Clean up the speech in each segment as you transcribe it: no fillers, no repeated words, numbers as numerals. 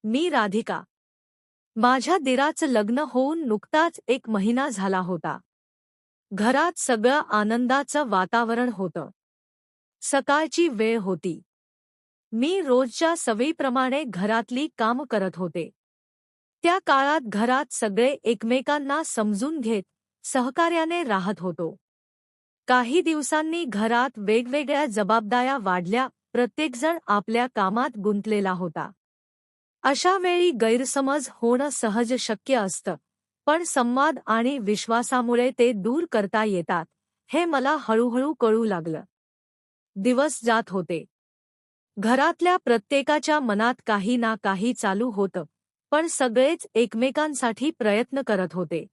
मी राधिका. माझ्या दिराचं लग्न होऊन नुकताच 1 महिना झाला होता. घरात सगळं आनंदाचं वातावरण होतं. सकाळची वेळ होती. मी रोजच्या सवयीप्रमाणे घरातली कामं करत होते. त्या काळात घरात सगळे एकमेकांना समजून घेत सहकार्याने राहत होतो. काही दिवसांनी घरात वेगवेगळ्या जबाबदाऱ्या वाढल्या, प्रत्येकजण आपल्या कामात गुंतलेला होता. अशा वेळी गैरसमज होणं सहज शक्य असतं, पण संवाद आणि विश्वासामुळे ते दूर करता येतात, हे मला हळूहळू कळू लागलं. दिवस जात होते. घरातल्या प्रत्येकाच्या मनात काही ना काही चालू होतं, पण सगळेच एकमेकांसाठी प्रयत्न करत होते.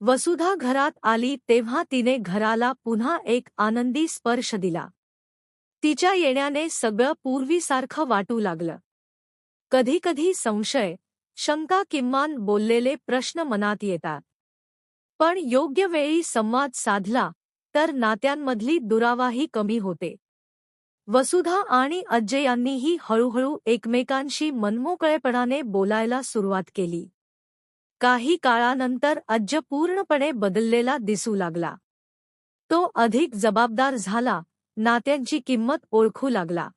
वसुधा घरात आली तेव्हा तिने घराला पुन्हा एक आनंदी स्पर्श दिला. तिच्या येण्याने सगळं पूर्वीसारखं वाटू लागलं. कधीकधी संशय, शंका किमान बोललेले प्रश्न मनात येतात. पण योग्य वेळी संवाद साधला तर नात्यांमधली दुरावाही कमी होते. वसुधा आणि अजय यांनीही हळूहळू एकमेकांशी मनमोकळेपणाने बोलायला सुरुवात केली. काही काळानंतर अजय पूर्णपणे बदललेला दिसू लागला. तो अधिक जबाबदार झाला, नात्यांची किंमत ओळखू लागला.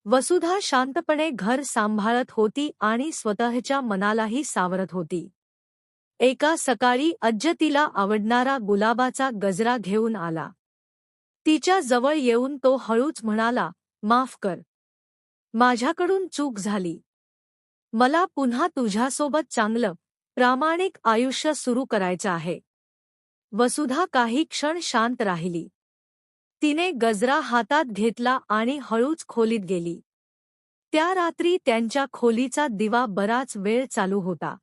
वसुधा शांतपणे घर सांभाळत होती आणि स्वतःच्या मनालाही सावरत होती. एका सकाळी अजय तिला आवडणारा गुलाबाचा गजरा घेऊन आला. तिच्या जवळ येऊन तो हळूच म्हणाला, "माफ कर. माझ्याकडून चूक झाली. मला पुन्हा तुझ्यासोबत चांगलं, प्रामाणिक आयुष्य सुरू करायचं आहे." वसुधा काही क्षण शांत राहिली. तिने गजरा हातात घेतला आणि हळूच खोलीत गेली. त्या रात्री त्यांच्या खोलीचा दिवा बराच वेळ चालू होता.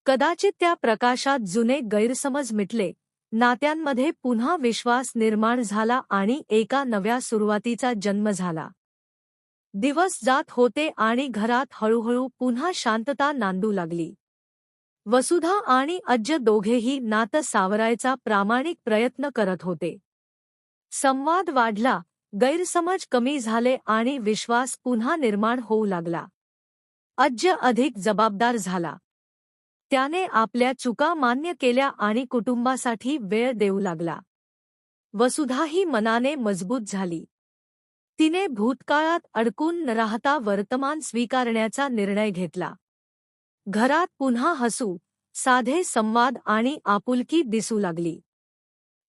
कदाचित त्या प्रकाशात जुने गैरसमज मिटले, नात्यांमध्ये पुन्हा विश्वास निर्माण झाला आणि एका नव्या सुरुवातीचा जन्म झाला. दिवस जात होते आणि घरात हळूहळू पुन्हा शांतता नांदू लागली. वसुधा आणि अजय दोघेही नातं सावरायचा प्रामाणिक प्रयत्न करत होते. संवाद वाढला, गैरसमज कमी झाले आणि विश्वास पुन्हा निर्माण होऊ लागला. अजय अधिक जबाबदार झाला. त्याने आपल्या चुका मान्य केल्या आणि कुटुंबासाठी वेळ देऊ लागला. वसुधाही मनाने मजबूत झाली. तिने भूतकाळात अडकून न राहता वर्तमान स्वीकारण्याचा निर्णय घेतला. घरात पुन्हा हसू, साधे संवाद आणि आपुलकी दिसू लागली.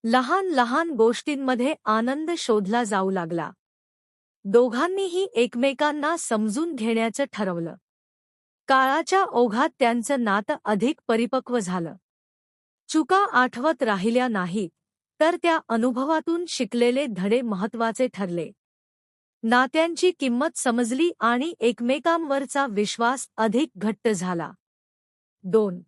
लहान लहान गोष्टींमध्ये आनंद शोधला जाऊ लागला. दोघांनीही एकमेकांना समजून घेण्याचं ठरवलं. काळाच्या ओघात त्यांचं नातं अधिक परिपक्व झालं. चुका आठवत राहिल्या नाहीत, तर त्या अनुभवातून शिकलेले धडे महत्त्वाचे ठरले. नात्यांची किंमत समजली आणि एकमेकांवरचा विश्वास अधिक घट्ट झाला. 2